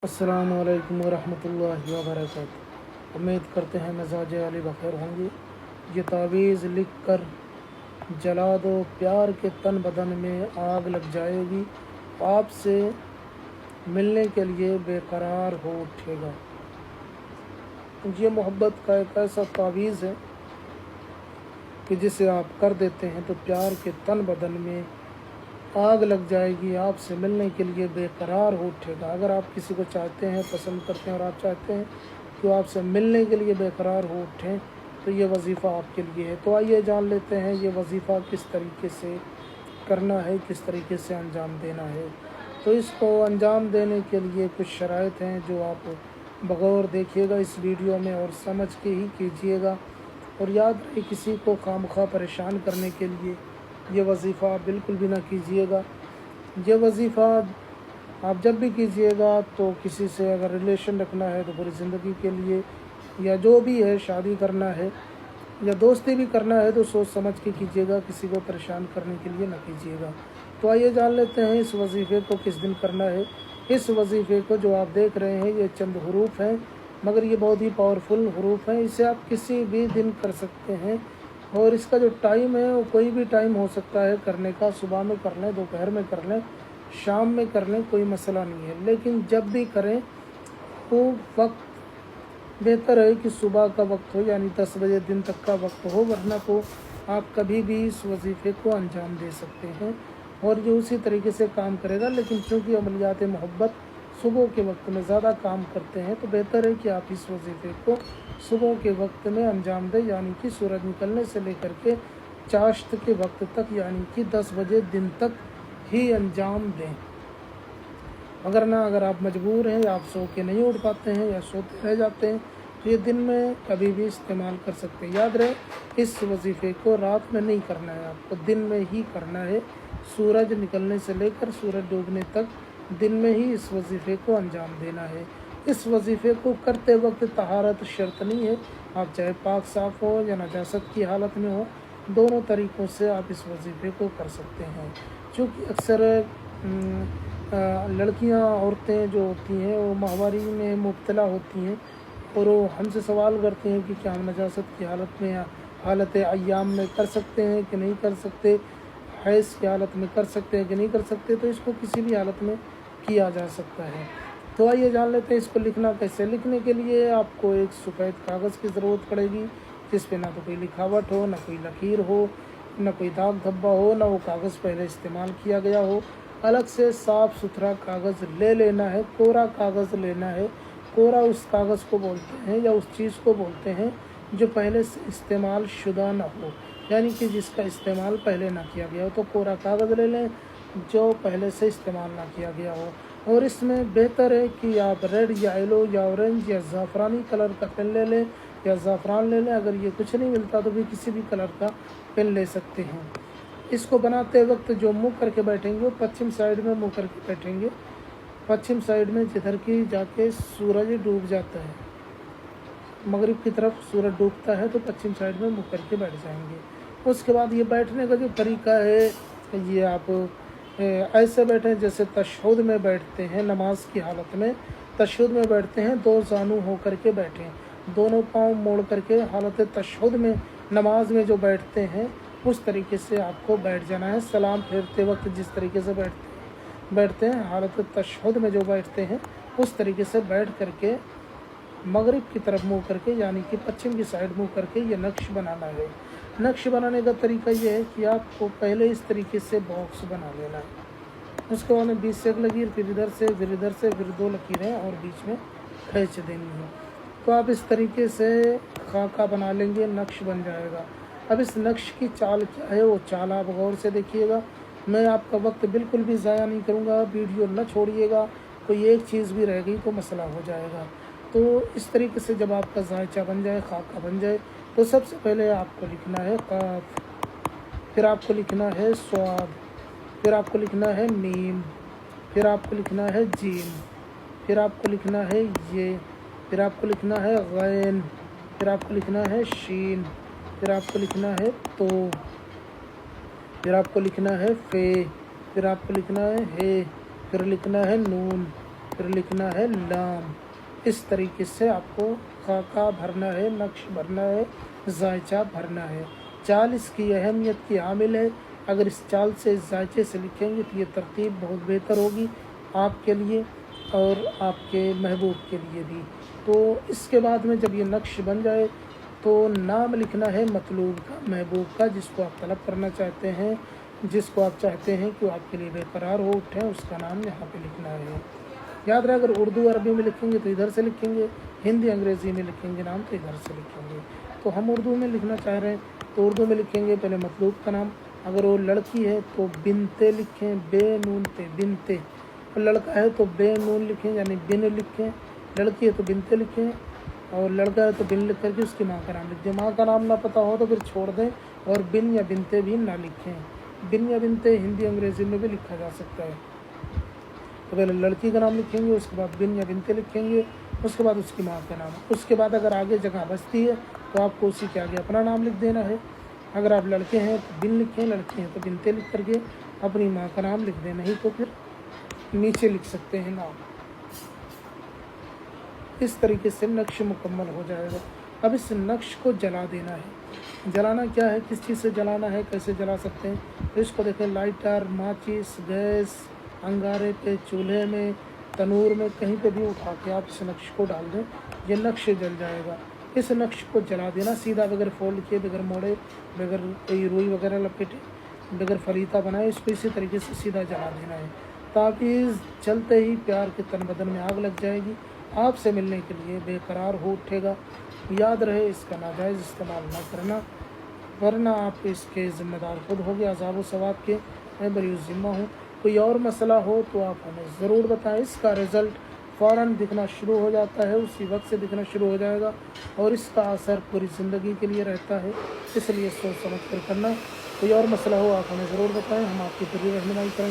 अस्सलामु अलैकुम वरहमतुल्लाहि वबरकातुहू। उम्मीद करते हैं मिजाज अली बखैर होंगे। ये तावीज़ लिख कर जला दो, प्यार के तन बदन में आग लग जाएगी, आपसे मिलने के लिए बेकरार हो उठेगा। ये मोहब्बत का एक ऐसा तावीज़ है कि जिसे आप कर देते हैं तो प्यार के तन बदन में आग लग जाएगी, आपसे मिलने के लिए बेकरार हो उठेगा। अगर आप किसी को चाहते हैं, पसंद करते हैं और आप चाहते हैं कि वो आपसे मिलने के लिए बेकरार हो उठें, तो ये वजीफ़ा आपके लिए है। तो आइए जान लेते हैं ये वजीफ़ा किस तरीके से करना है, किस तरीके से अंजाम देना है। तो इसको अंजाम देने के लिए कुछ शराइत हैं जो आप बगौर देखिएगा इस वीडियो में और समझ के ही कीजिएगा। और याद रहे, किसी को खामखा परेशान करने के लिए ये वजीफ़ा बिल्कुल भी ना कीजिएगा। ये वजीफ़ा आप जब भी कीजिएगा तो किसी से अगर रिलेशन रखना है तो पूरी ज़िंदगी के लिए, या जो भी है, शादी करना है या दोस्ती भी करना है तो सोच समझ के कीजिएगा, किसी को परेशान करने के लिए ना कीजिएगा। तो आइए जान लेते हैं इस वजीफ़े को किस दिन करना है। इस वजीफ़े को जो आप देख रहे हैं ये चंद हरूफ हैं, मगर ये बहुत ही पावरफुल हरूफ हैं। इसे आप किसी भी दिन कर सकते हैं और इसका जो टाइम है वो कोई भी टाइम हो सकता है करने का। सुबह में कर लें, दोपहर में कर लें, शाम में कर लें, कोई मसला नहीं है। लेकिन जब भी करें तो वक्त बेहतर है कि सुबह का वक्त हो, यानी 10 बजे दिन तक का वक्त हो, वरना तो आप कभी भी इस वजीफ़े को अंजाम दे सकते हैं और ये उसी तरीके से काम करेगा। लेकिन चूँकि अमलियात मोहब्बत सुबह के वक्त में ज़्यादा काम करते हैं तो बेहतर है कि आप इस वजीफ़े को सुबह के वक्त में अंजाम दें, यानी कि सूरज निकलने से लेकर के चाश्त के वक्त तक, यानी कि 10 बजे दिन तक ही अंजाम दें। अगर आप मजबूर हैं या आप सो के नहीं उठ पाते हैं या सोते रह जाते हैं तो ये दिन में कभी भी इस्तेमाल कर सकते हैं। याद रहे, इस वजीफ़े को रात में नहीं करना है, आपको दिन में ही करना है। सूरज निकलने से लेकर सूरज डूबने तक दिन में ही इस वजीफ़े को अंजाम देना है। इस वजीफ़े को करते वक्त तहारत शर्त नहीं है, आप चाहे पाक साफ़ हो या नजासत की हालत में हो, दोनों तरीक़ों से आप इस वजीफ़े को कर सकते हैं। चूँकि अक्सर लड़कियां, औरतें जो होती हैं वो माहवारी में मुब्तला होती हैं और वो हमसे सवाल करते हैं कि क्या हम नजासत की हालत में या हालत अय्याम में कर सकते हैं कि नहीं कर सकते, हैज़ की हालत में कर सकते हैं कि नहीं कर सकते। तो इसको किसी भी हालत में किया जा सकता है। तो आइए जान लेते हैं इसको लिखना कैसे। लिखने के लिए आपको एक सफ़ेद कागज़ की ज़रूरत पड़ेगी जिस पे ना तो कोई लिखावट हो, ना कोई लकीर हो, ना कोई दाग धब्बा हो, ना वो कागज़ पहले इस्तेमाल किया गया हो। अलग से साफ़ सुथरा कागज़ ले लेना है, कोरा कागज़ लेना है। कोरा उस कागज़ को बोलते हैं या उस चीज़ को बोलते हैं जो पहले से इस्तेमाल शुदा ना हो, यानी कि जिसका इस्तेमाल पहले ना किया गया हो। तो कोरा कागज़ ले लें जो पहले से इस्तेमाल ना किया गया हो। और इसमें बेहतर है कि आप रेड या येलो या ऑरेंज या ज़ाफ़रानी कलर का पेन ले लें या ज़ाफ़रान ले लें। अगर ये कुछ नहीं मिलता तो भी किसी भी कलर का पेन ले सकते हैं। इसको बनाते वक्त जो मुँह करके बैठेंगे वो पश्चिम साइड में मुँह करके बैठेंगे। पश्चिम साइड में जिधर की जाके सूरज डूब जाता है, मगरिब की तरफ सूरज डूबता है, तो पश्चिम साइड में मुँह करके बैठ जाएंगे। उसके बाद ये बैठने का जो तरीका है, ये आप ऐसे बैठें जैसे तशहुद में बैठते हैं। नमाज की हालत में तशहुद में बैठते हैं, दो जानू हो करके बैठें, दोनों पाँव मोड़ करके हालत तशहुद में नमाज में जो बैठते हैं उस तरीके से आपको बैठ जाना है। सलाम फेरते वक्त जिस तरीके से बैठते हैं हालत तशहुद में जो बैठते हैं उस तरीके से बैठ करके मगरिब की तरफ मुँह करके, यानी कि पश्चिम की साइड मुँह करके ये नक्श बनाना है। नक्श बनाने का तरीका ये है कि आपको पहले इस तरीके से बॉक्स बना लेना है। उसके बाद में 20 से एक लकीर, फिर इधर से, फिर इधर से, फिर 2 लकीरें और बीच में खींच देनी है। तो आप इस तरीके से खाका बना लेंगे, नक्श बन जाएगा। अब इस नक्श की चाल क्या है वो चाल आप गौर से देखिएगा। मैं आपका वक्त बिल्कुल भी ज़ाया नहीं करूँगा, वीडियो न छोड़िएगा, कोई एक चीज़ भी रह गई तो मसला हो जाएगा। तो इस तरीके से जब आपका ज़ायचा बन जाए, खाका बन जाए, तो सबसे पहले आपको लिखना है काफ, फिर आपको लिखना है स्वाद, फिर आपको लिखना है मीम, फिर आपको लिखना है जीम, फिर आपको लिखना है ये, फिर आपको लिखना है गैन, फिर आपको लिखना है शीन, फिर आपको लिखना है तो, फिर आपको लिखना है फे, फिर आपको लिखना है हे, फिर लिखना है नून, फिर लिखना है लाम। इस तरीके से आपको खाका भरना है, नक्श भरना है, जायचा भरना है। चाल इसकी अहमियत की हामिल है। अगर इस चाल से, इस जायचे से लिखेंगे तो ये तरतीब बहुत बेहतर होगी आपके लिए और आपके महबूब के लिए भी। तो इसके बाद में जब ये नक्श बन जाए तो नाम लिखना है मतलूब का, महबूब का, जिसको आप तलब करना चाहते हैं, जिसको आप चाहते हैं कि वो आपके लिए बेकरार हो उठे, उसका नाम यहाँ पे लिखना है। याद रहे, अगर उर्दू अरबी में लिखेंगे तो इधर से लिखेंगे, हिंदी अंग्रेज़ी में लिखेंगे नाम तो इधर से लिखेंगे। तो हम उर्दू में लिखना चाह रहे हैं तो उर्दू में लिखेंगे पहले मतलूब का नाम। अगर वो लड़की है तो बिनते लिखें, बे नून ते, बिनते। और लड़का है तो बे नून लिखें यानी बिन लिखें, लड़की है तो बिनते लिखें, और लड़का है तो बिन लिख करके उसकी माँ का नाम लिख दें। माँ का नाम ना पता हो तो फिर छोड़ दें और बिन या बिनते भी ना लिखें। बिन या बिनते हिंदी अंग्रेज़ी में भी लिखा जा सकता है। तो पहले लड़की का नाम लिखेंगे, उसके बाद बिन या बिनते लिखेंगे, उसके बाद उसकी माँ का नाम। उसके बाद अगर आगे जगह बचती है तो आपको उसी के आगे अपना नाम लिख देना है। अगर आप लड़के हैं तो बिन लिखें, लड़की हैं तो बिनते लिख करके अपनी माँ का नाम लिख दें, नहीं तो फिर नीचे लिख सकते हैं नाम। इस तरीके से नक्श मुकम्मल हो जाएगा। अब इस नक्श को जला देना है। जलाना क्या है, किस चीज़ से जलाना है, कैसे जला सकते हैं, तो इसको देखें, लाइटर, माचिस, गैस, अंगारे पे, चूल्हे में, तनूर में, कहीं पे भी उठा के आप इस नक्श को डाल दें, ये नक्श जल जाएगा। इस नक्श को जला देना सीधा, बगैर फोल्ड किए, बगैर मोड़े, बगैर कोई रुई वगैरह लपेटे, बगैर फरीता बनाए, इसको इसी तरीके से सीधा जला देना है, ताकि चलते ही प्यार के तन बदन में आग लग जाएगी, आपसे मिलने के लिए बेकरार हो उठेगा। याद रहे, इसका नाजायज़ इस्तेमाल न करना, वरना आप इसके ज़िम्मेदार खुद होगे, अज़ाब व सवाब के। मैं बरी ज़िम्मा हूँ। कोई और मसला हो तो आप हमें ज़रूर बताएं। इसका रिज़ल्ट फ़ौरन दिखना शुरू हो जाता है, उसी वक्त से दिखना शुरू हो जाएगा और इसका असर पूरी ज़िंदगी के लिए रहता है, इसलिए सोच समझ कर करना। कोई और मसला हो आप हमें ज़रूर बताएं, हम आपकी पूरी रहनुमाई करेंगे।